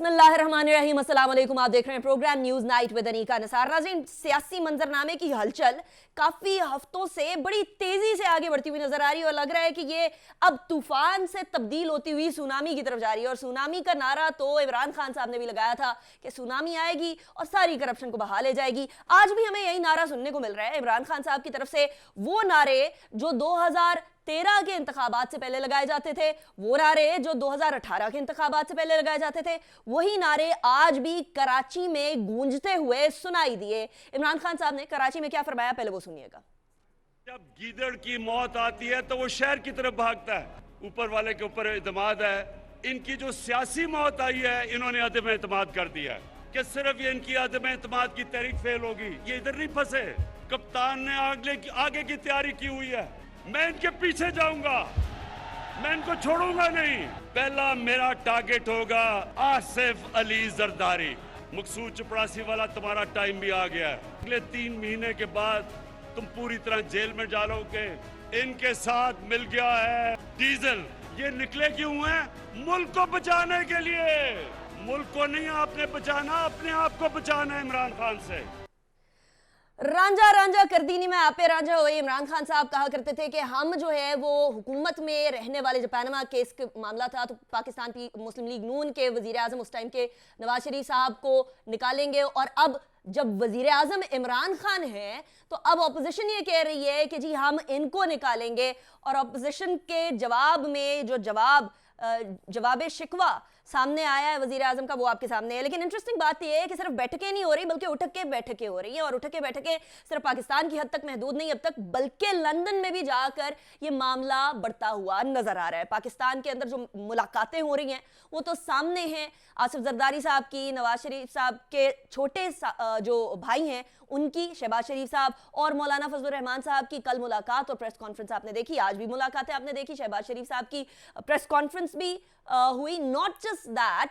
बिस्मिल्लाहिर्रहमानिर्रहीम, अस्सलाम वालेकुम। आप देख रहे हैं program news night with Aneeqa Nisar. नाज़रीन, सियासी मंजरनामे की हलचल काफ़ी हफ्तों से बड़ी तेज़ी से आगे बढ़ती हुई नजर आ रही है और लग रहा है कि ये अब तूफान से तब्दील होती हुई सुनामी की तरफ जा रही है। और सुनामी का नारा तो इमरान खान साहब ने भी लगाया था कि सुनामी आएगी और सारी करप्शन को बहा ले जाएगी। आज भी हमें यही नारा सुनने को मिल रहा है इमरान खान साहब की तरफ से। वो नारे जो 2013 के इंतखाबात से पहले लगाए जाते थे, वो नारे जो 2018 के इंतखाबात से पहले लगाए जाते थे, वही नारे आज भी कराची में गूंजते हुए सुनाई दिए। इमरान खान साहब ने कराची में क्या फरमाया, पहले वो सुनिएगा। जब गीदड़ की मौत आती है तो वो शहर की तरफ भागता है। ऊपर वाले के ऊपर एतमाद है। इनकी जो सियासी मौत आई है, इन्होंने अदम एतमाद कर दिया है कि सिर्फ ये इनकी अदम एतमाद की तहरीक फेल होगी। ये इधर नहीं फंसे। कप्तान ने आगे की तैयारी की हुई है। मैं इनके पीछे जाऊंगा, मैं इनको छोड़ूंगा नहीं। पहला मेरा टारगेट होगा आसिफ अली जरदारी। मकसूद चपरासी वाला तुम्हारा टाइम भी आ गया है। अगले 3 महीने के बाद तुम पूरी तरह जेल में डालोगे। इनके साथ मिल गया है डीजल। ये निकले क्यों हैं? मुल्क को बचाने के लिए। मुल्क को नहीं आपने बचाना, अपने आप को बचाना है इमरान खान से। रांझा रांझा कर दीनी में आपे रांझा हुए। इमरान खान साहब कहा करते थे कि हम जो है वो हुकूमत में रहने वाले, जो पैनमा केस का मामला था तो पाकिस्तान की मुस्लिम लीग नून के वजीर आजम उस टाइम के नवाज शरीफ साहब को निकालेंगे। और अब जब वजीर आजम इमरान खान है तो अब अपोजिशन ये कह रही है कि जी हम इनको निकालेंगे। और अपोजिशन के जवाब में जो जवाब शिकवा सामने आया है वजीर आजम का, वो आपके सामने है। लेकिन इंटरेस्टिंग बात यह है कि सिर्फ बैठकें नहीं हो रही बल्कि उठक के बैठकें हो रही हैं। और उठक के बैठकें सिर्फ पाकिस्तान की हद तक महदूद नहीं अब तक, बल्कि लंदन में भी जाकर ये मामला बढ़ता हुआ नजर आ रहा है। पाकिस्तान के अंदर जो मुलाकातें हो रही हैं वो तो सामने हैं। आसिफ जरदारी साहब की, नवाज शरीफ साहब के छोटे जो भाई हैं उनकी, शहबाज शरीफ साहब और मौलाना फजलुर रहमान साहब की कल मुलाकात और प्रेस कॉन्फ्रेंस आपने देखी। आज भी मुलाकातें आपने देखी। शहबाज शरीफ साहब की प्रेस कॉन्फ्रेंस भी हुई। नॉट जस्ट दैट,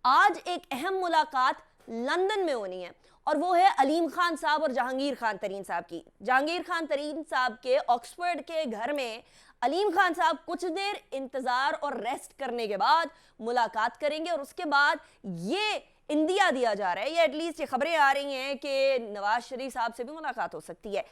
आज एक अहम मुलाकात लंदन में होनी है और वो है अलीम खान साहब और जहांगीर खान तरीन साहब की। जहांगीर खान तरीन साहब के ऑक्सफोर्ड के घर में अलीम खान साहब कुछ देर इंतजार और रेस्ट करने के बाद मुलाकात करेंगे। और उसके बाद ये इंदिया दिया जा रहा है, ये एटलीस्ट ये खबरें आ रही हैं कि नवाज शरीफ साहब से भी मुलाकात हो सकती है।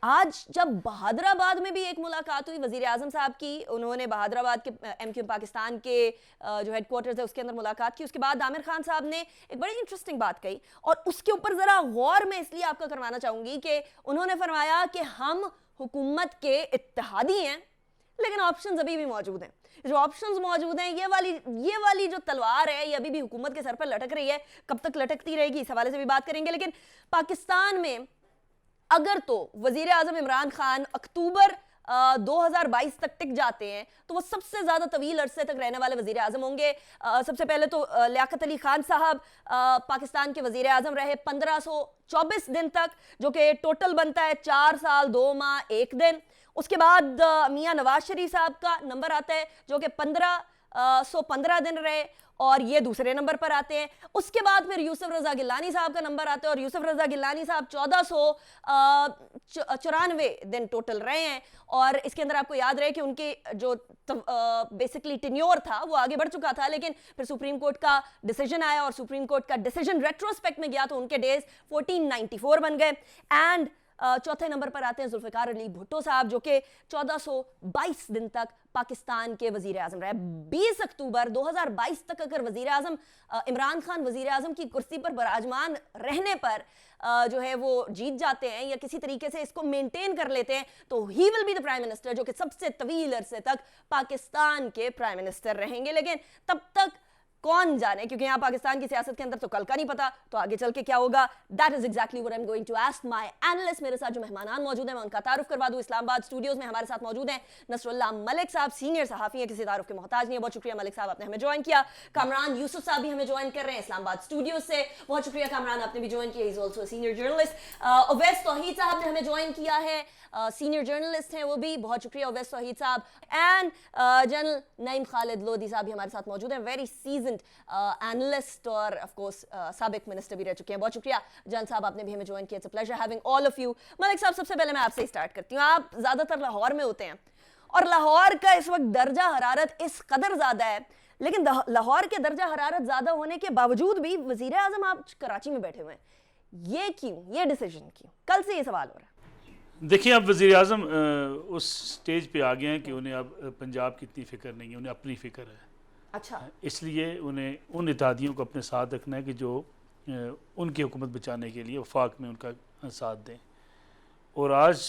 आज जब बहादुराबाद में भी एक मुलाकात हुई वजीर आजम साहब की, उन्होंने बहादुराबाद के MQM पाकिस्तान के जो हेडक्वार्टर्स है उसके अंदर मुलाकात की। उसके बाद आमिर खान साहब ने एक बड़ी इंटरेस्टिंग बात कही और उसके ऊपर ज़रा गौर मैं इसलिए आपका करवाना चाहूँगी कि उन्होंने फरमाया कि हम हुकूमत के इत्तेहादी हैं लेकिन ऑप्शंस अभी भी मौजूद हैं। जो ऑप्शंस मौजूद हैं, ये वाली जो तलवार है ये अभी भी हुकूमत के सर पर लटक रही है। कब तक लटकती रहेगी इस हवाले से भी बात करेंगे। लेकिन पाकिस्तान में अगर तो वजीर आजम इमरान खान अक्टूबर 2022 तक टिक जाते हैं तो वो सबसे ज्यादा तवील अरसे तक रहने वाले वजीर आजम होंगे। सबसे पहले तो लियाकत अली खान साहब पाकिस्तान के वजीर आजम रहे 1524 दिन तक, जो कि टोटल बनता है 4 साल 2 माह 1 दिन। उसके बाद मियां नवाज शरीफ साहब का नंबर आता है जो कि 1515 दिन रहे और ये दूसरे नंबर पर आते हैं। उसके बाद फिर यूसुफ रजा गिलानी साहब का नंबर आता है और यूसुफ रजा गिलानी साहब 1494 दिन टोटल रहे हैं। और इसके अंदर आपको याद रहे कि उनके जो बेसिकली टेन्योर था वो आगे बढ़ चुका था, लेकिन फिर सुप्रीम कोर्ट का डिसीजन आया और सुप्रीम कोर्ट का डिसीजन रेट्रोस्पेक्ट में गया तो उनके डेज 1494 बन गए। एंड चौथे नंबर पर आते हैं जुल्फिकार अली भुट्टो साहब जो कि 1422 दिन तक पाकिस्तान के वजीर आजम रहे। 20 अक्टूबर 2022 तक अगर वजीर आजम इमरान खान वजीर आजम की कुर्सी पर बराजमान रहने पर जो है वो जीत जाते हैं या किसी तरीके से इसको मेंटेन कर लेते हैं तो he will be the prime minister, जो कि सबसे तवील अरसे तक पाकिस्तान के प्राइम मिनिस्टर रहेंगे। लेकिन तब तक कौन जाने, क्योंकि यहाँ पाकिस्तान की सियासत के अंदर तो कल का नहीं पता, तो आगे चल के क्या होगा। That is exactly what I am going to ask my analyst. मेरे साथ जो मेहमान मौजूद हैं मैं उनका तारुफ करवा दूं। इस्लामाबाद स्टूडियोज में हमारे साथ मौजूद हैं नसरुल्लाह मलिक साहब, सीनियर सहाफी हैं, किसी तारुफ के मोहताज नहीं है। बहुत शुक्रिया मलिक साहब, आपने हमें ज्वाइन किया। कामरान यूसुफ साहब भी हमें ज्वाइन कर रहे हैं इस्लामाबाद स्टूडियो से। बहुत शुक्रिया कामरान, आपने भी ज्वाइन किया। He is also senior journalist. Awais Tauheed साहब ने हमें ज्वाइन किया है, सीनियर जर्नलिस्ट हैं वो भी। बहुत शुक्रिया अवैस तौहीद साहब। एंड जनरल नईम खालिद लोधी साहब भी हमारे साथ मौजूद हैं, वेरी सीजन्ड एनालिस्ट और ऑफ कोर्स साबिक मिनिस्टर भी रह चुके हैं। बहुत शुक्रिया जन साहब, आपने भी हमें ज्वाइन किया। It's a pleasure having all of you. Malik साहब, सबसे पहले मैं आपसे स्टार्ट करती हूँ। आप ज्यादातर लाहौर में होते हैं और लाहौर का इस वक्त दर्जा हरारत इस कदर ज्यादा है लेकिन लाहौर के दर्जा हरारत ज़्यादा होने के बावजूद भी वज़ीर आज़म आप कराची में बैठे हुए हैं, ये क्यों, ये डिसीजन क्यों? कल से ये सवाल हो रहा है। देखिए, अब वज़ीर आज़म उस स्टेज पे आ गए हैं कि उन्हें अब पंजाब की इतनी फ़िक्र नहीं है, उन्हें अपनी फ़िक्र है। अच्छा, इसलिए उन्हें उन इत्तेहादियों को अपने साथ रखना है कि जो उनकी हुकूमत बचाने के लिए वफाक में उनका साथ दें। और आज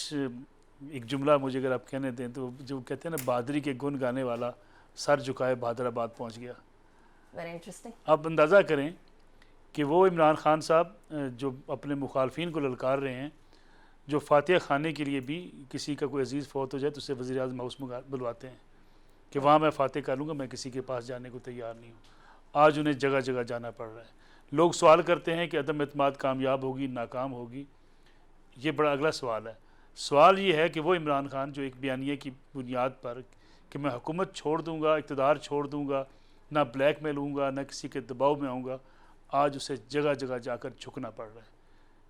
एक जुमला मुझे अगर आप कहने दें तो जो कहते हैं ना, बहादुरी के गुण गाने वाला सर झुकाए बहादुराबाद पहुंच गया। Very interesting. आप अंदाज़ा करें कि वो इमरान खान साहब जो अपने मुखालफिन को ललकार रहे हैं, जो फातिहा खाने के लिए भी किसी का कोई अजीज़ फौत हो जाए तो उसे वज़ीर आज़म हाउस में बुलवाते हैं कि वहाँ मैं फातिहा कर लूँगा, मैं किसी के पास जाने को तैयार नहीं हूँ। आज उन्हें जगह जगह जाना पड़ रहा है। लोग सवाल करते हैं कि अदम एतमाद कामयाब होगी नाकाम होगी, ये बड़ा अगला सवाल है। सवाल ये है कि वो इमरान खान जो एक बयानिए की बुनियाद पर कि मैं हुकूमत छोड़ दूँगा, इक़्तिदार छोड़ दूँगा, ना ब्लैक मेल लूँगा, ना किसी के दबाव में आऊँगा, आज उसे जगह जगह जाकर झुकना पड़ रहा है।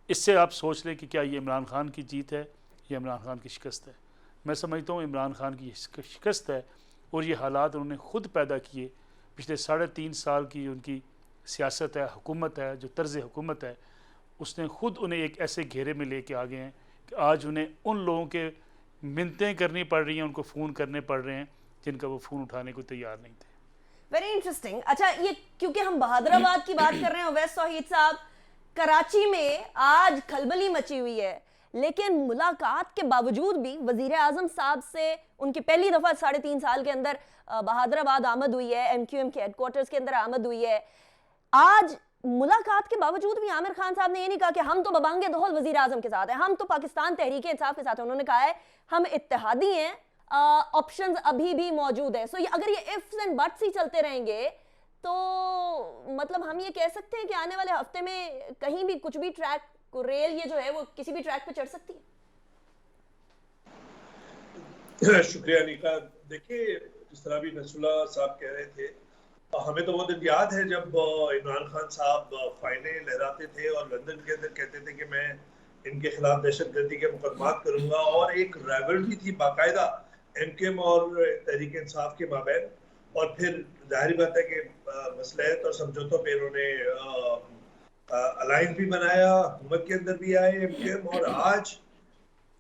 इससे आप सोच लें कि क्या ये इमरान खान की जीत है या इमरान खान की शिकस्त है। मैं समझता हूँ इमरान खान की शिकस्त है, और ये हालात उन्होंने ख़ुद पैदा किए। पिछले 3.5 साल की उनकी सियासत है, हुकूमत है, जो तर्ज़ हुकूमत है, उसने ख़ुद उन्हें एक ऐसे घेरे में लेके आ गए हैं कि आज उन्हें उन लोगों के मिन्नतें करनी पड़ रही हैं, उनको फ़ोन करने पड़ रहे हैं जिनका वो फ़ोन उठाने को तैयार नहीं थे। Very interesting. अच्छा, ये क्योंकि हम बहादुराबाद की बात कर रहे हैं, अवैस तौहीद साहब, कराची में आज खलबली मची हुई है, लेकिन मुलाकात के बावजूद भी वजीर आजम साहब से उनकी पहली दफ़ा 3.5 साल के अंदर बहादुराबाद आमद हुई है, MQM के हेडक्वार्टर्स के अंदर आमद हुई है। आज मुलाकात के बावजूद भी आमिर खान साहब ने ये नहीं कहा कि हम तो बबांगे दौल वजीर आजम के साथ हैं, हम तो पाकिस्तान तहरीक इंसाफ के साथ हैं। उन्होंने कहा है हम इत्तेहादी हैं, ऑप्शंस अभी भी मौजूद है। सो अगर ये इफ्स एंड बट्स ही चलते रहेंगे तो मतलब हम ये कह सकते हैं कि आने वाले हफ्ते में कहीं भी कुछ भी ट्रैक रेल ये जो है वो किसी भी ट्रैक पे चढ़ सकती है। शुक्रिया निका। देखिए, जिस तरह भी नसरुल्लाह साहब कह रहे थे, हमें तो वो दिन याद है जब इमरान खान साहब फाइलें लहराते थे और लंदन के अंदर कहते थे कि मैं इनके खिलाफ दहशतगर्दी के मुकदमात करूंगा, और एक राइवलरी थी बाकायदा MQM और तहरीक इंसाफ के माबैन। और फिर जाहिर बात है कि मसलहत और समझौतों पर उन्होंने अलायंस भी बनाया, हुकूमत के अंदर भी आए MQM, और आज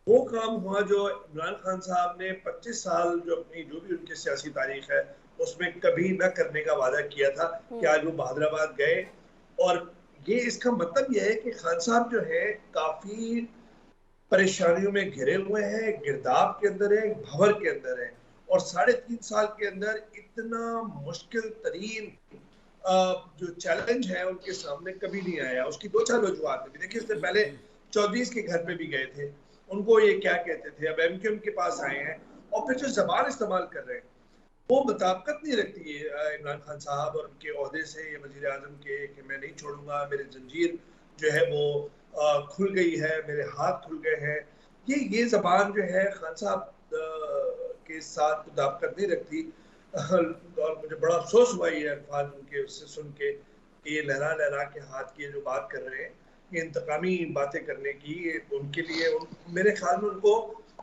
वो काम हुआ जो इमरान खान साहब ने 25 साल जो अपनी जो भी उनकी सियासी तारीख है उसमें कभी न करने का वादा किया था, कि आज वो बहादुराबाद गए। और ये इसका मतलब यह है कि खान साहब जो है काफी परेशानियों में घिरे हुए हैं, गिरदाव के अंदर है, भंवर के अंदर है, और 3.5 साल के अंदर इतना मुश्किल तरीन जो चैलेंज है उनके सामने कभी नहीं आया। उसकी 2-4 वजूहत है। देखिए, इससे पहले चौधरीज़ के घर पे भी गए थे, उनको ये क्या कहते थे, अब MQM के पास आए हैं, और फिर जो जबान इस्तेमाल कर रहे हैं वो मुताबिकत नहीं रखती है इमरान खान साहब और उनके ओहदे से या वज़ीर आज़म के, कि मैं नहीं छोड़ूंगा, मेरी जंजीर जो है वो खुल गई है, मेरे हाथ खुल गए हैं। ये जबान जो है खान साहब के साथ मुताबिकत नहीं रखती। और मुझे बड़ा अफसोस हुआ ये अल्फाज उनके उससे सुन के, ये लहरा लहरा के हाथ की जो बात कर रहे हैं, ये इंतकामी बातें करने की, उनके लिए मेरे ख्याल में उनको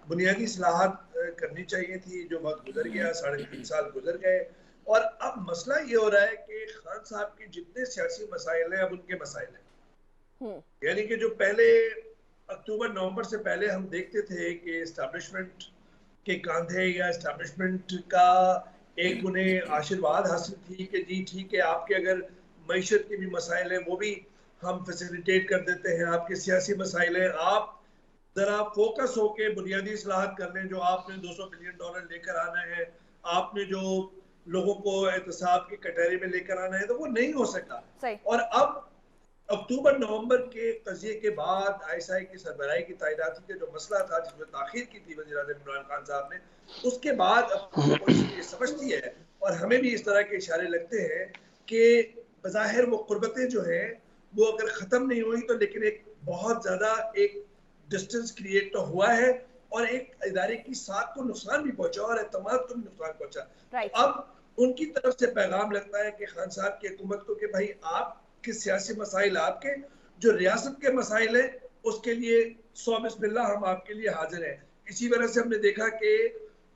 बुनियादी इस्लाहात करनी चाहिए थी। जो वक्त गुजर गया, 3.5 साल गुजर गए, और अब मसला ये हो रहा है कि खान साहब के जितने सियासी मसाइल हैं अब उनके मसाइल हैं। यानी कि जो पहले अक्टूबर-नवंबर से पहले हम देखते थे कि एस्टैब्लिशमेंट के कांधे या एस्टैब्लिशमेंट का एक उन्हें आशीर्वाद हासिल थी कि जी ठीक है, आपके अगर मईशत के भी मसाइल हैं वो भी हम फैसिलिटेट कर देते हैं, आपके सियासी मसाइल हैं, आप जरा फोकस होके बुनियादी इस्लाहात कर लें, जो आपने $200 बिलियन लेकर आना है, आपने जो लोगों को एहतसाब की कटहरे में लेकर आना है, तो वो नहीं हो सका। और अब अक्टूबर-नवंबर के कज़िये के बाद ISI की सरबराही की तायदादी के जो मसला था जिसमें ताखीर की थी वज़ीर आज़म इमरान खान साहब ने, उसके बाद अब ये समझती है और हमें भी इस तरह के इशारे लगते हैं कि बज़ाहिर वो कुर्बतें जो हैं वो अगर ख़त्म नहीं हुई तो लेकिन एक बहुत ज़्यादा एक डिस्टेंस क्रिएट तो हुआ है, और एक इदारे की साथ को नुकसान भी पहुंचा और एतमाद को भी नुकसान पहुंचा। अब उनकी तरफ से पैगाम लगता है कि खान साहब की हुकूमत को कि भाई आपके सियासी मसाइल आपके, जो रियासत के मसाइल हैं उसके लिए 100 बिस्मिल्लाह हम आपके लिए हाजिर हैं। इसी वजह से हमने देखा कि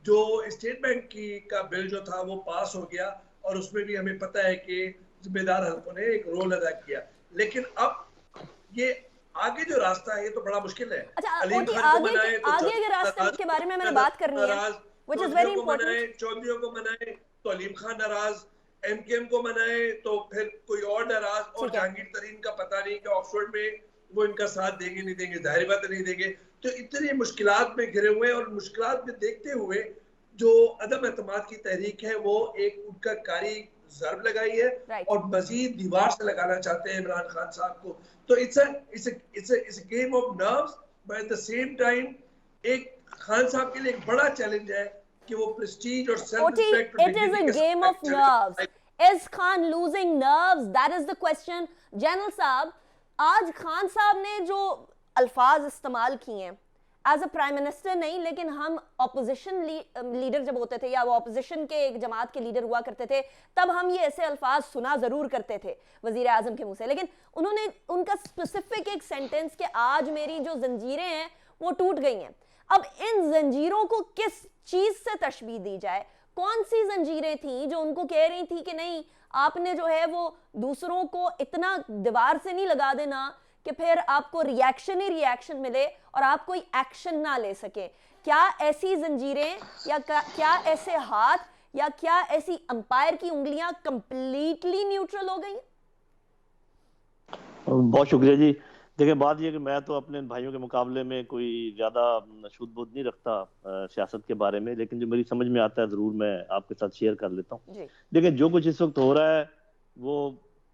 जो स्टेट बैंक की का बिल जो था वो पास हो गया, और उसमें भी हमें पता है कि जिम्मेदार हलकों ने एक रोल अदा किया। लेकिन अब ये आगे जो रास्ता है ये तो बड़ा मुश्किल है। अच्छा अलीम ओटी, खान को आगे मनाए तो आगे के रास्ते नाराज, के बारे में मैंने बात करनी है, नाराज, व्हिच इज वेरी चौधरियों को मनाए, इंपॉर्टेंट। चौधरियों को मनाए तो अलीम खान नाराज, एमकेएम को मनाए तो फिर कोई और नाराज, और ठीक है। जहांगीर तरीन का पता नहीं कि ऑक्सफोर्ड में वो इनका साथ देंगे नहीं देंगे, जाहिर बात नहीं देंगे। तो इतनी मुश्किलात में घिरे हुए हैं, और मुश्किलात में देखते हुए जो अदम एतमाद की तहरीक है वो एक उनका कारी जर्ब लगाई है Right. और मजीद दीवार से लगाना चाहते हैं इमरान खान साहब को। तो it's a game of nerves, but at the same time एक खान साहब के लिए एक बड़ा चैलेंज है कि वो प्रेस्टीज और self Oti, respect it is a game of nerves. Is Khan losing nerves? That is the question. General साहब, आज खान साहब ने जो अल्फाज इस्तेमाल किए हैं एज अ प्राइम मिनिस्टर नहीं, लेकिन हम ऑपोजिशन लीडर जब होते थे या वो ऑपोजिशन के एक जमात के लीडर हुआ करते थे, तब हम ये ऐसे अल्फाज सुना ज़रूर करते थे वज़ीर आज़म के मुंह से। लेकिन उन्होंने उनका स्पेसिफिक एक सेंटेंस कि आज मेरी जो जंजीरें हैं वो टूट गई हैं। अब इन जंजीरों को किस चीज़ से तशबीह दी जाए? कौन सी जंजीरें थी जो उनको कह रही थी कि नहीं, आपने जो है वो दूसरों को इतना दीवार से नहीं लगा देना कि फिर आपको रिएक्शन ही रिएक्शन मिले और आप कोई एक्शन ना ले सके? क्या ऐसी जंजीरें या क्या ऐसे हाथ या क्या ऐसी अंपायर की उंगलियां कंप्लीटली न्यूट्रल हो गई? बहुत शुक्रिया जी। देखिए, बात ये कि मैं तो अपने भाइयों के मुकाबले में कोई ज़्यादा शुद्ध बुद्ध नहीं रखता सियासत के बारे में, लेकिन जो मेरी समझ में आता है ज़रूर मैं आपके साथ शेयर कर लेता हूँ। देखिए, जो कुछ इस वक्त हो रहा है वो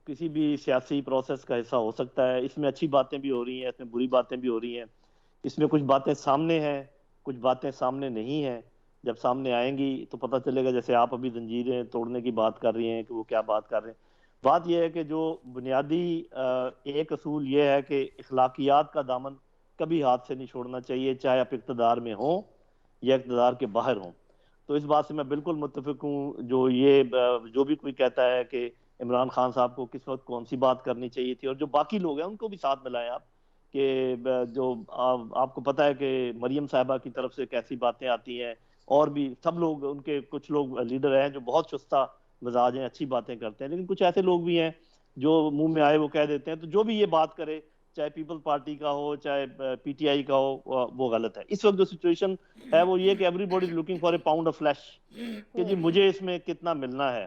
किसी भी सियासी प्रोसेस का हिस्सा हो सकता है। इसमें अच्छी बातें भी हो रही हैं, इसमें बुरी बातें भी हो रही हैं, इसमें कुछ बातें सामने हैं, कुछ बातें सामने नहीं हैं। जब सामने आएंगी तो पता चलेगा। जैसे आप अभी जंजीरें तोड़ने की बात कर रही हैं कि वो क्या बात कर रहे हैं। बात यह है कि जो बुनियादी एक असूल ये है कि इखलाकियात का दामन कभी हाथ से नहीं छोड़ना चाहिए, चाहे आप इक़्तिदार में हों या इक़्तिदार के बाहर हों। तो इस बात से मैं बिल्कुल मुत्तफिक हूँ। जो भी कोई कहता है कि इमरान खान साहब को किस वक्त कौन सी बात करनी चाहिए थी, और जो बाकी लोग हैं उनको भी साथ मिलाएं आप, कि जो आपको पता है कि मरियम साहिबा की तरफ से कैसी बातें आती हैं, और भी सब लोग, उनके कुछ लोग लीडर हैं जो बहुत चुस्ता मिजाज हैं, अच्छी बातें करते हैं, लेकिन कुछ ऐसे लोग भी हैं जो मुंह में आए वो कह देते हैं। तो जो भी ये बात करे, चाहे पीपल पार्टी का हो चाहे पीटीआई का हो, वो गलत है। इस वक्त जो सिचुएशन है वो ये कि everybody is looking for a pound of flash, कि जी मुझे इसमें कितना मिलना है।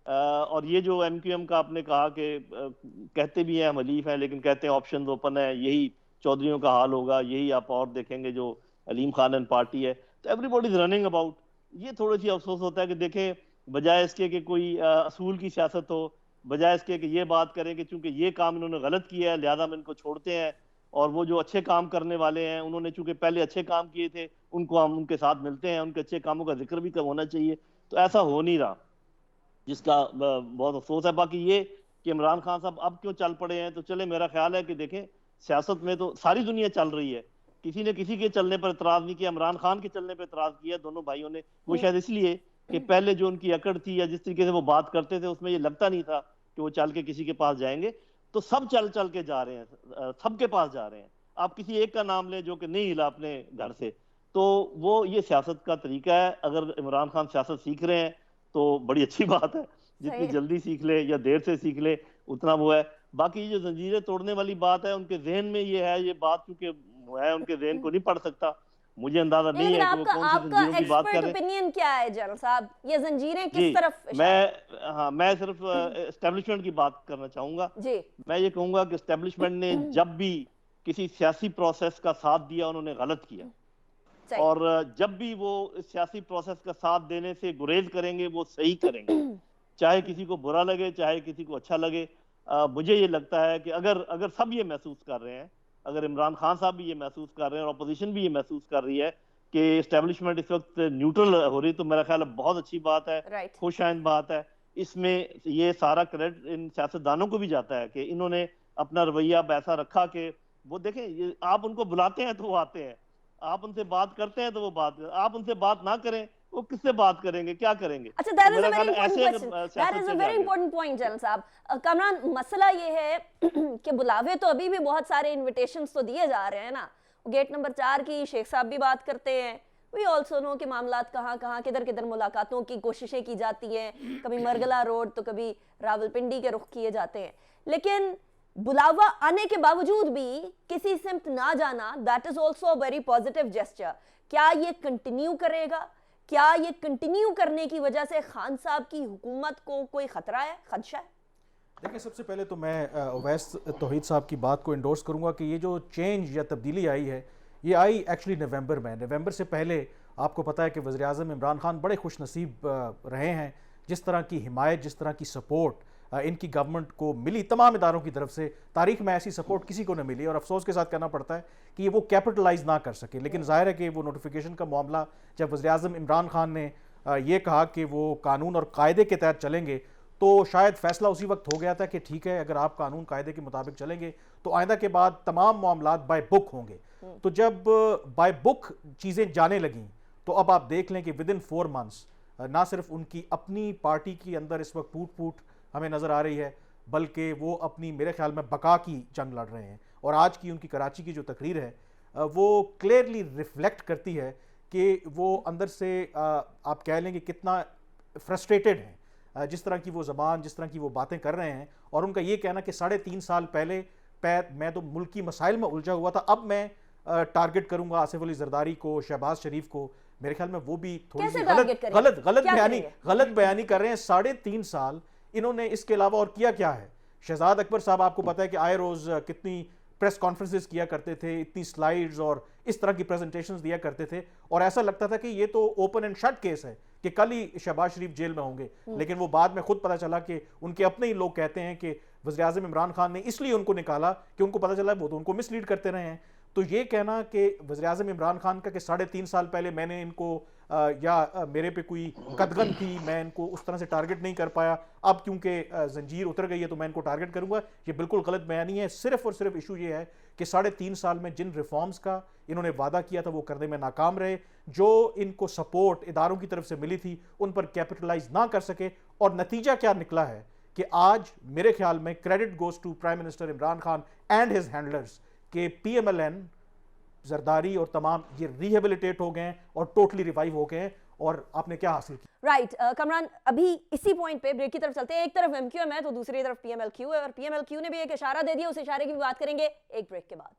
और ये जो एमक्यूएम का आपने कहा कि कहते भी हैं हम हलीफ हैं, लेकिन कहते हैं ऑप्शन ओपन है, यही चौधरियों का हाल होगा, यही आप और देखेंगे जो अलीम खान एंड पार्टी है। तो एवरीबॉडी इज रनिंग अबाउट। ये थोड़ी सी अफसोस होता है कि देखें, बजाय इसके कि कोई असूल की सियासत हो, बजाय इसके कि ये बात करें कि चूंकि ये काम इन्होंने गलत किया है लिहाजा हम इनको छोड़ते हैं, और वो जो अच्छे काम करने वाले हैं उन्होंने चूंकि पहले अच्छे काम किए थे उनको हम उनके साथ मिलते हैं, उनके अच्छे कामों का जिक्र भी होना चाहिए। तो ऐसा हो नहीं रहा, जिसका बहुत अफसोस है। बाकी ये कि इमरान खान साहब अब क्यों चल पड़े हैं, तो चले, मेरा ख्याल है कि देखें सियासत में तो सारी दुनिया चल रही है, किसी ने किसी के चलने पर इतराज नहीं किया। इमरान खान के चलने पर इतराज किया दोनों भाइयों ने। वो शायद इसलिए कि पहले जो उनकी अकड़ थी या जिस तरीके से वो बात करते थे उसमें ये लगता नहीं था कि वो चल के किसी के पास जाएंगे। तो सब चल चल के जा रहे हैं, सबके पास जा रहे हैं। आप किसी एक का नाम लें जो कि नहीं हिला अपने घर से, तो वो ये सियासत का तरीका है। अगर इमरान खान सियासत सीख रहे हैं तो बड़ी अच्छी बात है, जितनी जल्दी सीख ले या देर से सीख ले उतना वो है। बाकी जो जंजीरें तोड़ने वाली बात है, उनके जहन में ये है, ये बात चूंकि है उनके जहन को नहीं पढ़ सकता, मुझे अंदाजा नहीं है कि वो कौन सी जंजीरों की बात कर रहे हैं। ओपिनियन क्या है जनरल साहब, ये जंजीरें किस तरफ? मैं सिर्फ एस्टेब्लिशमेंट की बात करना चाहूंगा जी। मैं ये कहूंगा कि एस्टेब्लिशमेंट ने जब भी किसी सियासी प्रोसेस का साथ दिया उन्होंने गलत किया, और जब भी वो सियासी प्रोसेस का साथ देने से गुरेज करेंगे वो सही करेंगे, चाहे किसी को बुरा लगे चाहे किसी को अच्छा लगे। मुझे ये लगता है कि अगर सब ये महसूस कर रहे हैं, अगर इमरान खान साहब भी ये महसूस कर रहे हैं और अपोजिशन भी ये महसूस कर रही है कि एस्टेब्लिशमेंट इस वक्त न्यूट्रल हो रही, तो मेरा ख्याल है बहुत अच्छी बात है, खुशाइंद बात है। इसमें ये सारा क्रेडिट इन सियासतदानों को भी जाता है कि इन्होंने अपना रवैया ऐसा रखा कि वो देखें, आप उनको बुलाते हैं तो वो आते हैं, आप उनसे बात करते हैं तो वो बात, आप उनसे बात ना करें वो किससे बात करेंगे, क्या करेंगे? अच्छा, that is a very important question. That is a very important point, general साहब। कमरान, मसला ये है कि बुलावे तो अभी भी बहुत सारे इनविटेशंस तो दिए जा रहे हैं ना। गेट नंबर 4 की शेख साहब भी बात करते हैं, वी ऑल्सो नो कि मामला कहाँ कहाँ किधर किधर मुलाकातों की कोशिशें की जाती हैं, कभी मरगला रोड तो कभी रावलपिंडी के रुख किए जाते हैं, लेकिन बुलावा आने के बावजूद भी किसी सिमत ना जाना, that is also very positive gesture. क्या ये कंटिन्यू करेगा? क्या ये कंटिन्यू करने की वजह से खान साहब की हुकूमत को कोई खतरा है, खदशा है? देखिए, सबसे पहले तो मैं अवैस तौहीद साहब की बात को इंडोर्स करूंगा कि ये जो चेंज या तब्दीली आई है, ये आई एक्चुअली नवंबर में। नवंबर से पहले आपको पता है कि वज़ीर-ए-आज़म इमरान खान बड़े खुश नसीब रहे हैं। जिस तरह की हिमायत, जिस तरह की सपोर्ट इनकी गवर्नमेंट को मिली तमाम इदारों की तरफ से, तारीख में ऐसी सपोर्ट किसी को न मिली, और अफसोस के साथ कहना पड़ता है कि ये वो कैपिटलाइज ना कर सके। लेकिन जाहिर है कि वो नोटिफिकेशन का मामला, जब वज़ीर-ए-आज़म इमरान खान ने ये कहा कि वो कानून और कायदे के तहत चलेंगे, तो शायद फैसला उसी वक्त हो गया था कि ठीक है, अगर आप कानून कायदे के मुताबिक चलेंगे तो आइंदा के बाद तमाम मामलात बाय बुक होंगे। तो जब बाय बुक चीज़ें जाने लगीं, तो अब आप देख लें कि विद इन 4 मंथ्स ना सिर्फ उनकी अपनी पार्टी के अंदर इस वक्त टूट फूट हमें नज़र आ रही है, बल्कि वो अपनी, मेरे ख्याल में, बका की जंग लड़ रहे हैं। और आज की उनकी कराची की जो तकरीर है वो क्लियरली रिफ्लेक्ट करती है कि वो अंदर से आप कह लें कि कितना फ्रस्ट्रेटेड हैं, जिस तरह की वो ज़बान, जिस तरह की वो बातें कर रहे हैं। और उनका ये कहना कि 3.5 साल पहले मैं तो मुल्की मसाइल में उलझा हुआ था, अब मैं टारगेट करूंगा आसिफ अली जरदारी को, शहबाज शरीफ को। मेरे ख्याल में वो भी थोड़ी सी गलत बयानी कर रहे हैं। 3.5 साल इन्होंने इसके अलावा और किया क्या है? शहजाद अकबर साहब, आपको पता है कि आए रोज कितनी प्रेस कॉन्फ्रेंसेस किया करते थे, इतनी स्लाइड्स और इस तरह की प्रेजेंटेशंस दिया करते थे, और ऐसा लगता था कि ये तो ओपन एंड शट केस है कि कल ही शहबाज शरीफ जेल में होंगे। लेकिन वो बाद में खुद पता चला कि उनके अपने ही लोग कहते हैं कि वज़ीर-ए-आज़म इमरान खान ने इसलिए उनको निकाला कि उनको पता चला वो तो उनको मिसलीड करते रहे हैं। तो ये कहना कि वज़ीर-ए-आज़म इमरान खान का कि 3.5 साल पहले मैंने इनको मेरे पे कोई कदगन थी, मैं इनको उस तरह से टारगेट नहीं कर पाया, अब क्योंकि जंजीर उतर गई है तो मैं इनको टारगेट करूंगा, ये बिल्कुल गलत बयानी है। सिर्फ और सिर्फ इशू ये है कि 3.5 साल में जिन रिफॉर्म्स का इन्होंने वादा किया था वो करने में नाकाम रहे, जो इनको सपोर्ट इदारों की तरफ से मिली थी उन पर कैपिटलाइज ना कर सके। और नतीजा क्या निकला है कि आज मेरे ख्याल में credit goes to prime minister Imran Khan and his handlers के PMLN, जरदारी और तमाम ये रिहेबिलिटेट हो गए हैं और टोटली रिवाइव हो गए हैं। और आपने क्या हासिल किया? राइट कमरान, अभी इसी पॉइंट पे ब्रेक की तरफ चलते हैं। एक तरफ MQM है तो दूसरी तरफ PMLQ है, और PMLQ ने भी एक इशारा दे दिया, उस इशारे की भी बात करेंगे एक ब्रेक के बाद।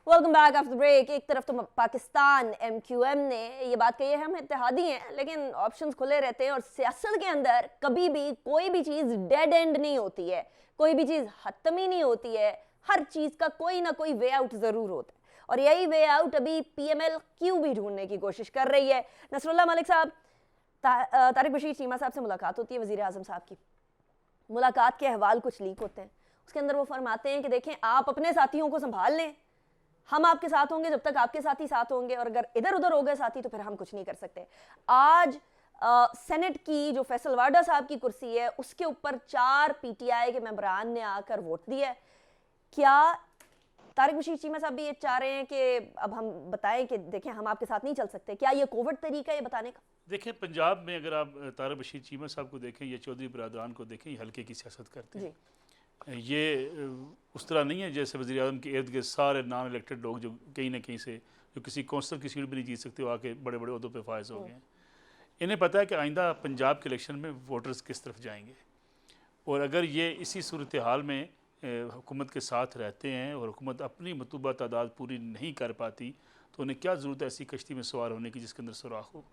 Welcome back after break. एक तरफ तो पाकिस्तान MQM ने ये बात कही है हम इत्तेहादी हैं, लेकिन ऑप्शंस खुले रहते हैं, और सियासत के अंदर कभी भी कोई भी चीज़ डेड एंड नहीं होती है, कोई भी चीज़ खत्म ही नहीं होती है, हर चीज़ का कोई ना कोई वे आउट ज़रूर होता है। और यही वे आउट अभी PMLQ भी ढूंढने की कोशिश कर रही है। नसरुल्लाह मलिक साहब, तारिक बशीर चीमा साहब से मुलाकात होती है, वज़ीर-ए-आज़म साहब की मुलाकात के अहवाल कुछ लीक होते हैं, उसके अंदर वो फरमाते हैं कि देखें, आप अपने साथियों को संभाल लें, हम आपके साथ होंगे जब तक आपके साथी साथ होंगे, और अगर इधर उधर हो गए साथी तो फिर हम कुछ नहीं कर सकते। आज सेनेट की जो फैसल वाडा साहब की कुर्सी है उसके ऊपर 4 PTI के मेंबरान ने आकर वोट दिया। क्या तारिक बशीर चीमा साहब भी ये चाह रहे हैं कि अब हम बताएं कि देखें हम आपके साथ नहीं चल सकते? क्या ये कोविड तरीका है ये बताने का? देखें, पंजाब में अगर आप तारिक बशीर चीमा साहब को देखें या चौधरी बरादरान को देखें, ये हल्के की सियासत करते हैं। ये उस तरह नहीं है जैसे वज़ीर-ए-आज़म के इर्द गिर्द सारे नॉन इलेक्टेड लोग जो कहीं ना कहीं से, जो किसी कौंसल की सीट भी नहीं जीत सकते, वो आके बड़े बड़े ओहदों पे फायज हो गए हैं। इन्हें पता है कि आइंदा पंजाब के इलेक्शन में वोटर्स किस तरफ जाएंगे, और अगर ये इसी सूरत हाल में हुकूमत के साथ रहते हैं और हुकूमत अपनी मतलूबा तादाद पूरी नहीं कर पाती, तो उन्हें क्या ज़रूरत है ऐसी कश्ती में सवार होने की जिसके अंदर सुराख हो।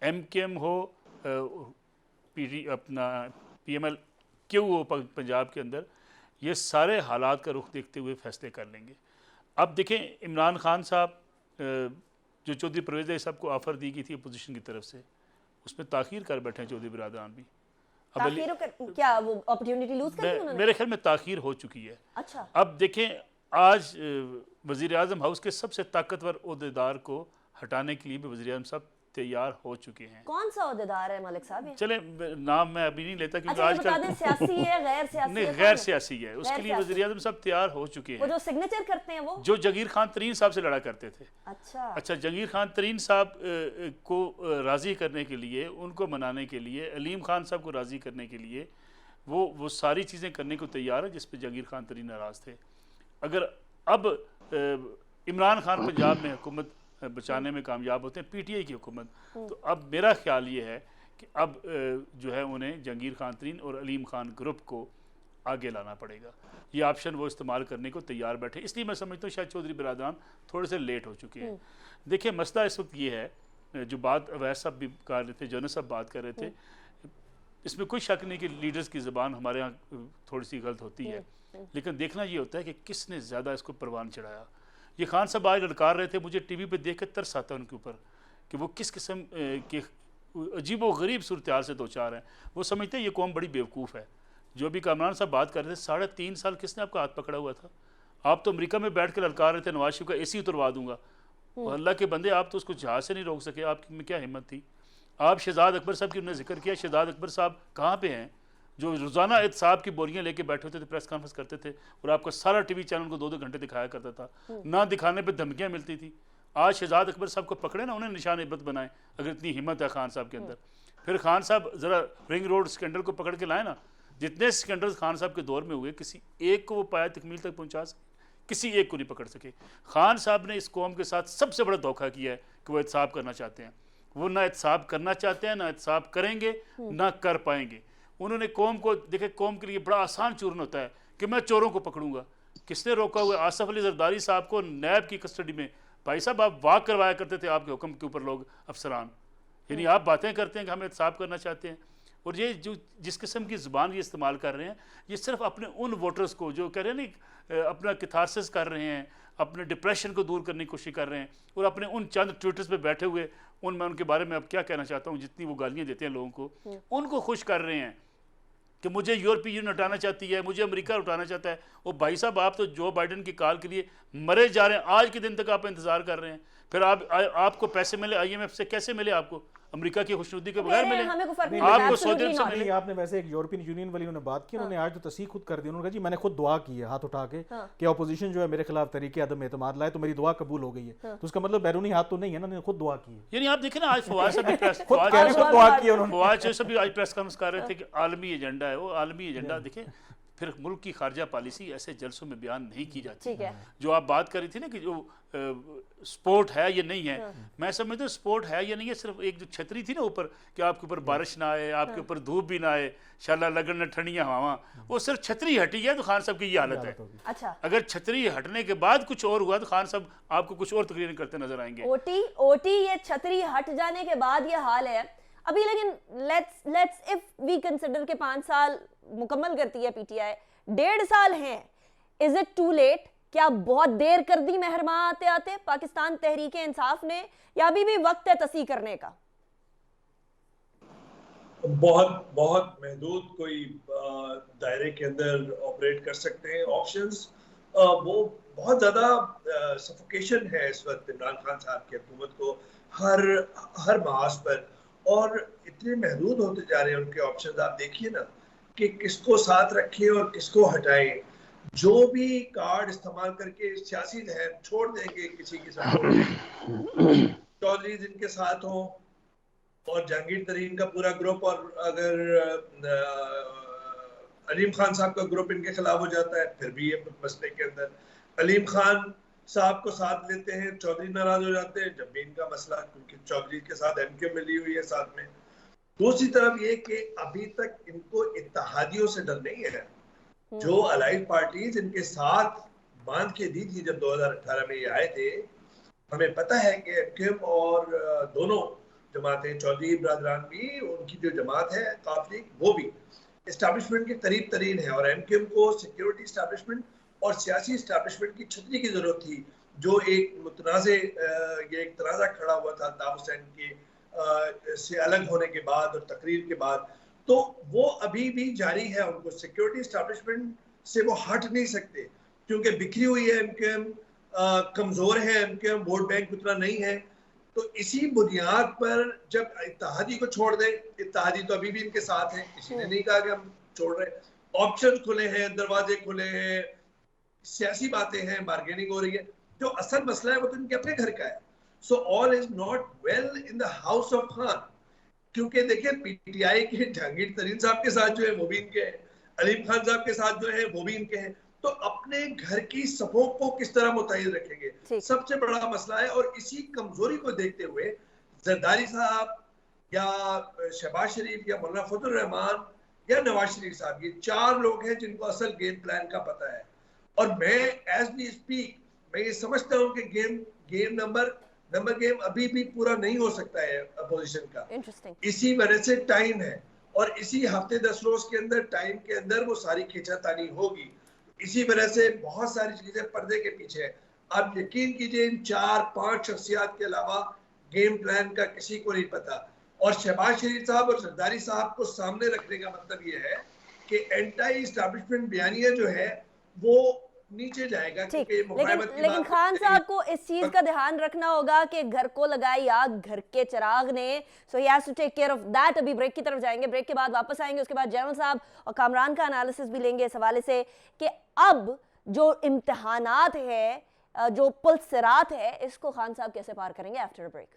MKM हो, अपना PMLQ हो पंजाब के अंदर, ये सारे हालात का रुख देखते हुए फैसले कर लेंगे। अब देखें, इमरान खान साहब जो चौधरी परवेज़ साहब को ऑफ़र दी गई थी अपोजिशन की तरफ से, उसमें ताख़ीर कर बैठे हैं चौधरी बरादरान भी। क्या वो अपॉर्चुनिटी लूज कर दी उन्होंने? मेरे ख्याल में ताख़ीर हो चुकी है। अच्छा, अब देखें, आज वज़ीर-ए-आज़म हाउस के सबसे ताकतवर ओहदेदार को हटाने के लिए भी वज़ीर-ए-आज़म साहब तैयार हो चुके हैं। कौन सा ओहदेदार है मलिक साहब? चले नाम मैं अभी नहीं लेता क्योंकि अच्छा, आजकल बता दें, सियासी है, गैर सियासी नहीं, है, गैर कौन है? सियासी है, उसके लिए वज़ीर आज़म साहब तैयार हो चुके वो हैं, जो सिग्नेचर करते हैं वो। जो जगीर खान तरीन साहब से लड़ा करते थे। अच्छा, जगीर खान तरीन साहब को राज़ी करने के लिए, उनको मनाने के लिए, अलीम खान साहब को राज़ी करने के लिए वो सारी चीज़ें करने को तैयार है जिस पे जगीर खान तरीन नाराज़ थे। अगर अब इमरान खान पंजाब में हुकूमत बचाने में कामयाब होते हैं, पीटीआई की हुकूमत, तो अब मेरा ख्याल ये है कि अब जो है उन्हें जहांगीर खान तरीन और अलीम खान ग्रुप को आगे लाना पड़ेगा। ये ऑप्शन वो इस्तेमाल करने को तैयार बैठे, इसलिए मैं समझता हूँ शायद चौधरी बिरादरान थोड़े से लेट हो चुके हैं। देखिए मसला इस वक्त ये है, जो बात अवैस साहब भी कर रहे थे, जोनस साहब बात कर रहे थे, इसमें कोई शक नहीं कि लीडर्स की ज़बान हमारे यहाँ थोड़ी सी गलत होती है, लेकिन देखना ये होता है कि किसने ज़्यादा इसको परवान चढ़ाया। ये खान साहब आज ललकार रहे थे, मुझे टीवी पे देख कर तरस आता है उनके ऊपर कि वो किस किस्म के अजीब व गरीब सूरत हाल से दो चार हैं। वो समझते हैं ये कौम बड़ी बेवकूफ़ है। जो भी कामरान साहब बात कर रहे थे, 3.5 साल किसने आपका हाथ पकड़ा हुआ था? आप तो अमेरिका में बैठ के ललकार रहे थे नवाज शरीफ का एसी उतरवा दूंगा, और अल्लाह के बंदे आप तो उसको जहाज से नहीं रोक सके, आप में क्या हिम्मत थी? आप शहजाद अकबर साहब की उन्होंने जिक्र किया, शहजाद अकबर साहब कहाँ पे हैं जो रोज़ाना एहतसाब की बोरियां लेके बैठे होते थे, प्रेस कॉन्फ्रेंस करते थे और आपका सारा टीवी चैनल को 2-2 घंटे दिखाया करता था, ना दिखाने पे धमकियां मिलती थी। आज शहजाद अकबर साहब को पकड़े ना, उन्हें निशान इबरत बनाए, अगर इतनी हिम्मत है खान साहब के अंदर। फिर खान साहब ज़रा रिंग रोड स्कैंडल को पकड़ के लाए ना, जितने स्कैंडल खान साहब के दौर में हुए, किसी एक को वो पाया तकमील तक पहुँचा सके, किसी एक को नहीं पकड़ सके। खान साहब ने इस कौम के साथ सबसे बड़ा धोखा किया है कि वो एहतसाब करना चाहते हैं। वो ना एहतसाब करना चाहते हैं, ना एहतसाब करेंगे, ना कर पाएंगे। उन्होंने कौम को देखे, कौम के लिए बड़ा आसान चूरन होता है कि मैं चोरों को पकड़ूंगा। किसने रोका हुआ? आसफ अली जरदारी साहब को नैब की कस्टडी में, भाई साहब आप वाक करवाया करते थे आपके हुक्म के ऊपर लोग अफसरान, यानी आप बातें करते हैं कि हम एहतसाब करना चाहते हैं। और ये जो जिस किस्म की ज़ुबान ये इस्तेमाल कर रहे हैं, ये सिर्फ अपने उन वोटर्स को जो कह रहे हैं नहीं, अपना कैथारसिस कर रहे हैं, अपने डिप्रेशन को दूर करने की कोशिश कर रहे हैं, और अपने उन चंद ट्विटर्स पे बैठे हुए मैं उनके बारे में अब क्या कहना चाहता हूँ, जितनी वो गालियाँ देते हैं लोगों को, उनको खुश कर रहे हैं कि मुझे यूरोपीय यूनियन हटाना चाहती है, मुझे अमेरिका उठाना चाहता है। वो भाई साहब आप तो जो बाइडन की कॉल के लिए मरे जा रहे हैं, आज के दिन तक आप इंतजार कर रहे हैं। फिर आपको पैसे मिले IMF से, कैसे मिले आपको? अमेरिका की खुशनुदी के बगैर मिले आपको? सऊदी से मिले। आपने वैसे एक यूरोपियन यूनियन वाली उन्होंने बात की, उन्होंने आज तो तस्दीक खुद कर दी, उन्होंने कहा जी मैंने खुद दुआ की है हाथ उठा के कि अपोजिशन जो है मेरे खिलाफ तरीके अदम एतमाद लाए, तो मेरी दुआ कबूल हो गई है। तो उसका मतलब बैरूनी हाथ तो नहीं है ना, उन्होंने खुद दुआ की है। यानी आप देखें ना, आज फवाद साहब भी प्रेस दुआ की उन्होंने, फवाद साहब भी आज प्रेस कॉन्फ्रेंस कर रहे थे कि आलमी एजेंडा है, वो आलमी एजेंडा। देखें फिर मुल्क की खारजा पॉलिसी ऐसे जलसों में बयान नहीं की जाती। जो आप बात कर रही थी ना कि जो स्पोर्ट है ये नहीं है, मैं समझता हूँ स्पोर्ट है ये नहीं है, सिर्फ एक जो छतरी थी ना ऊपर कि आपके ऊपर बारिश ना आए, आपके ऊपर धूप भी ना आए, शाला लगन न ठंडियाँ हवा, वो सिर्फ छतरी हटी है। तो खान साहब की ये हालत है। अच्छा, अगर छतरी हटने के बाद कुछ और हुआ तो खान साहब आपको कुछ और तकरीरें करते नजर आएंगे। ओटी ये छतरी हट जाने के बाद ये हाल है अभी। लेकिन लेट्स इफ वी कंसिडर के 5 साल मुकम्मल करती है PTI, 1.5 साल हैं, इज इट टू लेट? क्या बहुत देर कर दी मेहरमा आते आते पाकिस्तान तहरीक इंसाफ ने, या अभी भी वक्त है तसी करने का? बहुत बहुत महदूद कोई दायरे के अंदर ऑपरेट कर सकते हैं। ऑप्शंस वो बहुत ज़्यादा सफोकेशन है इस वक्त इमरान खान साहब की हुकूमत को हर महाज पर, और इतने महदूद होते जा रहे हैं उनके ऑप्शंस। आप देखिए ना कि किसको साथ रखें और किसको हटाएं। जो भी कार्ड इस्तेमाल करके सियासी लहर छोड़ देंगे किसी की सपोर्ट, चौधरी जिनके साथ हों और जहांगीर तरीन का पूरा ग्रुप, और अगर अलीम खान साहब का ग्रुप इनके खिलाफ हो जाता है, फिर भी ये मसले के अंदर अलीम खान साहब को साथ लेते हैं, चौधरी नाराज हो जाते हैं जब भी इनका मसला, क्योंकि चौधरी के साथ MQ मिली हुई है साथ में। दूसरी तरफ ये कि अभी तक इनको इत्तेहादियों से डर नहीं है। जो अलाइड पार्टीज इनके साथ बांध के दी थी जब 2018 में ये आए थे, हमें पता है कि MQM और दोनों जमातें, चौधरी बरदरान भी, उनकी जो जमात है काफली, वो भी इस्टेब्लिशमेंट के करीब तरीन है, और MQM को सिक्योरिटी इस्टेब्लिशमेंट और सियासी इस्टेब्लिशमेंट की छतरी की जरूरत थी। जो एक ये एक तनाज़ा खड़ा हुआ था अल्ताफ हुसैन के से अलग होने के बाद और तकरीर के बाद, तो वो अभी भी जारी है। उनको सिक्योरिटी इस्टेब्लिशमेंट से वो हट नहीं सकते, क्योंकि बिखरी हुई है MQM, कमजोर है MQM, वोट बैंक उतना नहीं है। तो इसी बुनियाद पर जब इत्तेहादी को छोड़ दें, इत्तेहादी तो अभी भी इनके साथ हैं, किसी ने नहीं कहा कि हम छोड़ रहे, ऑप्शन खुले हैं, दरवाजे खुले हैं, सियासी बातें हैं, बार्गेनिंग हो रही है, जो असल मसला है वो तो इनके अपने घर का है। So all is not well in the house of Khan, क्योंकि देखिए पीटीआई के जहांगीर तरीन साहब के साथ जो है वो भी इनके हैं, अलीम खान साहब के साथ जो है वो भी इनके हैं, तो अपने घर की सफों को किस तरह मुतहिद रखेंगे, सबसे बड़ा मसला है। और इसी कमजोरी को देखते हुए जरदारी साहब या शहबाज शरीफ या मौलाना फजल रहमान या नवाज शरीफ साहब, ये 4 लोग हैं जिनको असल गेम प्लान का पता है। और मैं एज वी स्पीक मैं ये समझता हूँ कि गेम अभी भी पूरा नहीं हो सकता है अपोजिशन का, इसी वजह से टाइम है, और इसी हफ्ते 10 रोज के अंदर टाइम के अंदर वो सारी खींचातानी होगी। इसी वजह से बहुत सारी चीजें पर्दे के पीछे है। आप यकीन कीजिए इन 4-5 शख्सियात के अलावा गेम प्लान का किसी को नहीं पता। और शहबाज शरीफ साहब और जरदारी साहब को सामने रखने का मतलब ये है कि एंटी एस्टैब्लिशमेंट बयानिया जो है वो नीचे जाएगा, लेकिन खान साहब को इस चीज का ध्यान रखना होगा कि घर को लगाई आग घर के चिराग ने, so he has to take care of that. अभी ब्रेक की तरफ जाएंगे, ब्रेक के बाद वापस आएंगे, उसके बाद जनरल साहब और कामरान का एनालिसिस भी लेंगे इस हवाले से कि अब जो इम्तिहानात है, जो पुलसिरात है, इसको खान साहब कैसे पार करेंगे after a break.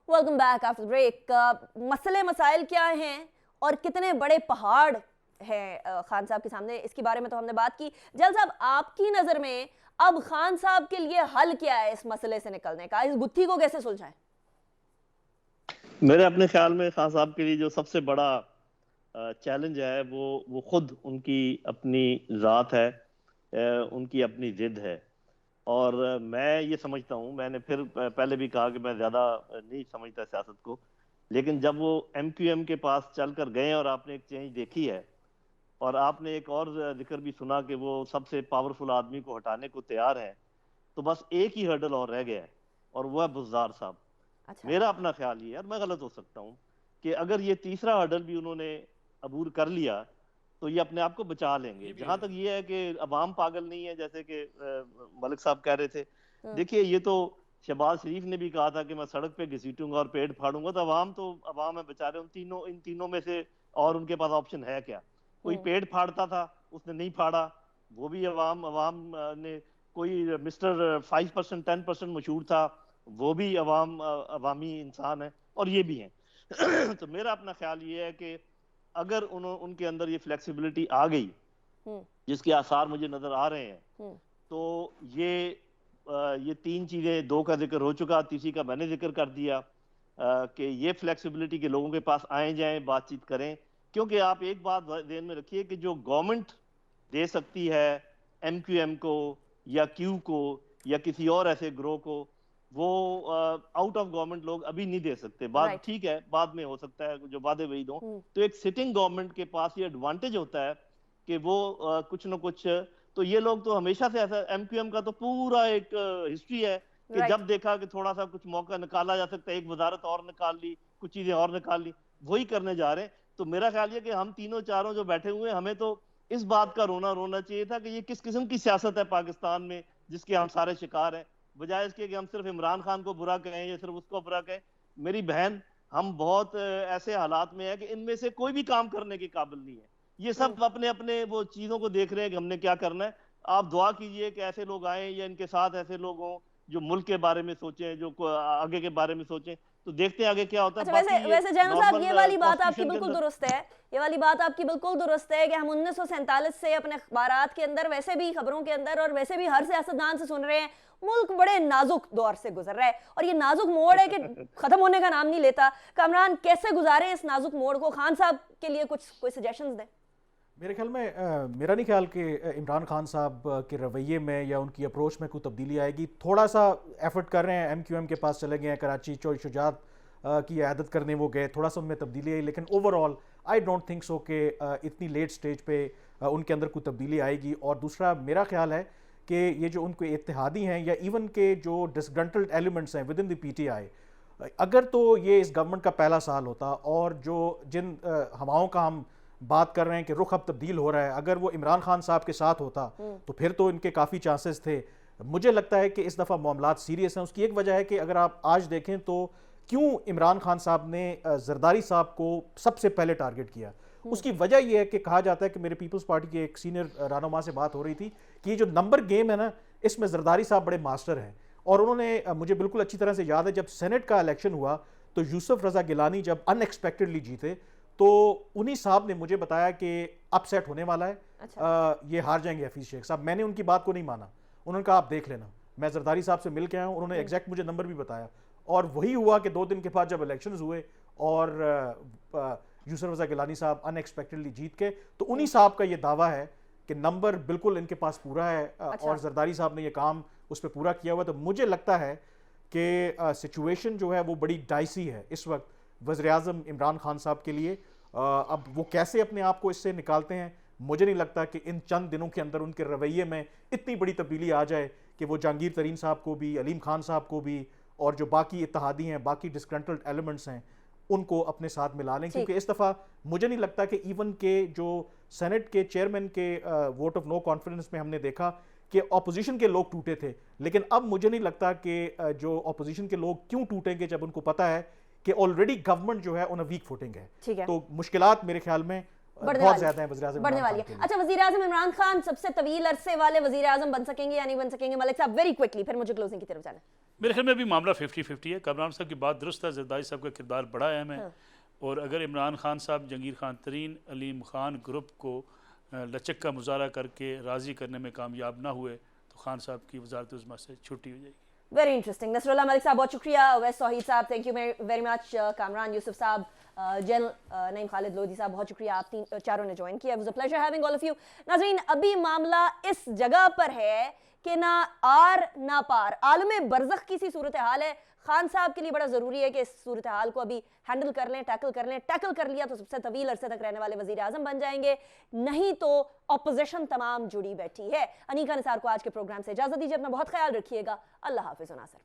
Welcome back after break. मसले मसाइल क्या हैं और कितने बड़े पहाड़ हैं खान साहब के सामने, इसके बारे में तो हमने बात की। जल साहब, आपकी नज़र में अब खान साहब के लिए हल क्या है इस मसले से निकलने का, इस गुत्थी को कैसे सुलझाएं? मेरे अपने ख्याल में खान साहब के लिए जो सबसे बड़ा चैलेंज है वो खुद उनकी अपनी ज़ात है, उनकी अपनी जिद है। और मैं ये समझता हूँ, मैंने फिर पहले भी कहा कि मैं ज़्यादा नहीं समझता सियासत को, लेकिन जब वो MQM के पास चल कर गए और आपने एक चेंज देखी है, और आपने एक और जिक्र भी सुना कि वो सबसे पावरफुल आदमी को हटाने को तैयार है, तो बस एक ही हर्डल और रह गया है, और वो है बुज़दार साहब। अच्छा। मेरा अपना ख्याल ये है, और मैं गलत हो सकता हूँ, कि अगर ये तीसरा हर्डल भी उन्होंने अबूर कर लिया तो ये अपने आप को बचा लेंगे। जहां तक ये है कि अवाम पागल नहीं है, जैसे कि मलिक साहब कह रहे थे, देखिए ये तो शहबाज शरीफ ने भी कहा था कि मैं सड़क पे घसीटूंगा और पेट फाड़ूंगा, तो अवाम है बेचारे, इन तीनों में से और उनके पास ऑप्शन है क्या? कोई पेट फाड़ता था, उसने नहीं फाड़ा, वो भी अवाम ने, कोई मिस्टर 5% 10% मशहूर था, वो भी अवामी इंसान है, और ये भी हैं। तो मेरा अपना ख्याल ये है कि अगर उनके अंदर ये फ्लेक्सिबिलिटी आ गई, जिसके आसार मुझे नजर आ रहे हैं, तो ये 3 चीजें, 2 का जिक्र हो चुका, तीसरी का मैंने जिक्र कर दिया, कि ये फ्लेक्सिबिलिटी के लोगों के पास आए जाएं, बातचीत करें। क्योंकि आप एक बात ध्यान में रखिए कि जो गवर्नमेंट दे सकती है MQM को या Q को या किसी और ऐसे ग्रोह को, वो आउट ऑफ गवर्नमेंट लोग अभी नहीं दे सकते। बात ठीक है, बाद में हो सकता है जो वादे वही दो। तो एक सिटिंग गवर्नमेंट के पास ये एडवांटेज होता है कि वो कुछ न कुछ, तो ये लोग तो हमेशा से ऐसा, MQM का तो पूरा एक हिस्ट्री है कि जब देखा कि थोड़ा सा कुछ मौका निकाला जा सकता है, एक वजारत और निकाल ली, कुछ चीजें और निकाल ली, वही करने जा रहे हैं। तो मेरा ख्याल है कि हम तीनों चारों जो बैठे हुए हैं, हमें तो इस बात का रोना चाहिए था कि ये किस किस्म की सियासत है पाकिस्तान में, जिसके हम सारे शिकार हैं, बजाय इसके कि हम सिर्फ इमरान खान को बुरा कहें या सिर्फ उसको बुरा कहें। मेरी बहन, हम बहुत ऐसे हालात में है कि इनमें से कोई भी काम करने के काबिल नहीं है। ये सब अपने अपने वो चीजों को देख रहे हैं कि हमने क्या करना है। आप दुआ कीजिए कि ऐसे लोग आए या इनके साथ ऐसे लोग हों जो मुल्क के बारे में सोचें, जो आगे के बारे में सोचें, तो देखते हैं आगे क्या होता है। वैसे जनरल साहब, ये वाली बात आपकी बिल्कुल दुरुस्त है, ये वाली बात आपकी बिल्कुल दुरुस्त है कि हम 1947 से अपने अखबारात के अंदर, वैसे भी खबरों के अंदर और वैसे भी हर सियासतदान से सुन रहे हैं, मुल्क बड़े नाजुक दौर से गुजर रहा है, और ये नाजुक मोड़ है कि खत्म होने का नाम नहीं लेता। कामरान, कैसे गुजारे इस नाजुक मोड़ को? खान साहब के लिए कोई सजेशंस दें। मेरे ख्याल में मेरा नहीं ख्याल कि इमरान खान साहब के रवैये में या उनकी अप्रोच में कोई तब्दीली आएगी। थोड़ा सा एफर्ट कर रहे हैं, MQM के पास चले गए हैं, कराची, चौरी शुजात की क़यादत करने वो गए, थोड़ा सा उनमें तब्दीली आई, लेकिन overall I don't think so कि इतनी लेट स्टेज पे उनके अंदर कोई तब्दीली आएगी। और दूसरा मेरा ख्याल है कि ये जो उनके इत्तेहादी हैं या इवन के जो डिसग्रंटल्ड एलिमेंट्स हैं विद इन द पीटीआई, अगर तो ये इस गवर्नमेंट का पहला साल होता और जो जिन हवाओं का हम बात कर रहे हैं कि रुख अब तब्दील हो रहा है, अगर वो इमरान खान साहब के साथ होता तो फिर तो इनके काफ़ी चांसेस थे। मुझे लगता है कि इस दफ़ा मामलात सीरियस हैं। उसकी एक वजह है कि अगर आप आज देखें तो क्यों इमरान खान साहब ने जरदारी साहब को सबसे पहले टारगेट किया, उसकी वजह यह है कि कहा जाता है कि मेरे पीपल्स पार्टी के एक सीनियर रहनुमा से बात हो रही थी कि ये जो नंबर गेम है ना, इसमें जरदारी साहब बड़े मास्टर हैं। और उन्होंने, मुझे बिल्कुल अच्छी तरह से याद है, जब सेनेट का इलेक्शन हुआ तो यूसुफ रजा गिलानी जब अनएक्सपेक्टेडली जीते तो उन्हीं साहब ने मुझे बताया कि अपसेट होने वाला है, ये हार जाएंगे हफीज शेख साहब। मैंने उनकी बात को नहीं माना, उन्होंने कहा आप देख लेना। मैं जरदारी साहब से मिल के आया हूँ, उन्होंने एग्जैक्ट मुझे नंबर भी बताया, और वही हुआ कि 2 दिन के बाद जब इलेक्शंस हुए और यूसुफ रजा गिलानी साहब अनएक्सपेक्टेडली जीत के, तो उन्हीं साहब का ये दावा है कि नंबर बिल्कुल इनके पास पूरा है और जरदारी साहब ने ये काम उस पर पूरा किया हुआ। तो मुझे लगता है कि सिचुएशन जो है वो बड़ी डाइसी है इस वक्त वज़ीर-ए-आज़म इमरान खान साहब के लिए। अब वो कैसे अपने आप को इससे निकालते हैं, मुझे नहीं लगता कि इन चंद दिनों के अंदर उनके रवैये में इतनी बड़ी तब्दीली आ जाए कि वो जहांगीर तरीन साहब को भी, अलीम खान साहब को भी, और जो बाकी इत्तेहादी हैं, बाकी डिस्ग्रंटल्ड एलिमेंट्स हैं, उनको अपने साथ मिला लें। क्योंकि इस दफ़ा मुझे नहीं लगता कि इवन के जो सेनेट के चेयरमैन के वोट ऑफ नो कॉन्फिडेंस में हमने देखा कि अपोजिशन के लोग टूटे थे, लेकिन अब मुझे नहीं लगता कि जो अपोजिशन के लोग क्यों टूटेंगे जब उनको पता है कि ऑलरेडी गवर्नमेंट जो है ऑन अ वीक फुटिंग है। तो मुश्किलात मेरे ख्याल में बहुत ज्यादा है वज़ीर-ए-आज़म बढ़ने वाली है। अच्छा, वज़ीर-ए-आज़म इमरान खान सबसे तवील अरसे वाले वज़ीर-ए-आज़म बन सकेंगे या नहीं बन सकेंगे? मलिक साहब वेरी क्विकली, फिर मुझे क्लोजिंग की तरफ जाना है। मेरे ख्याल में अभी मामला 50-50 है। कमरान साहब की बात दुरुस्त है, जरदारी साहब का किरदार बड़ा अहम है, और अगर इमरान खान साहब जहांगीर खान तरीन, अलीम खान ग्रुप को लचक का मुजाहरा करके राज़ी करने में कामयाब ना हुए तो खान साहब की वज़ारत-ए-उज़्मा से छुट्टी हो जाएगी। Very interesting. नसरुल्लाह मलिक साहब बहुत शुक्रिया, अवैस तौहीद साहब thank you very much, Kamran Yusuf साहब, जनरल नईम खालिद लोधी साहब बहुत शुक्रिया, आप चारों ने ज्वाइन किया। It was a pleasure having all of you. नाज़रीन, अभी मामला इस जगह पर है कि ना आर ना पार, आलमे बरज़ख की सी सूरत हाल है। खान साहब के लिए बड़ा ज़रूरी है कि इस सूरत हाल को अभी हैंडल कर लें, टैकल कर लें। टैकल कर लिया तो सबसे तवील अरसे तक रहने वाले वज़ीर आज़म बन जाएंगे, नहीं तो ऑपोजिशन तमाम जुड़ी बैठी है। अनीका निसार को आज के प्रोग्राम से इजाज़त दीजिए, अपना बहुत ख्याल रखिएगा। अल्लाह हाफ़िज़। नासिर।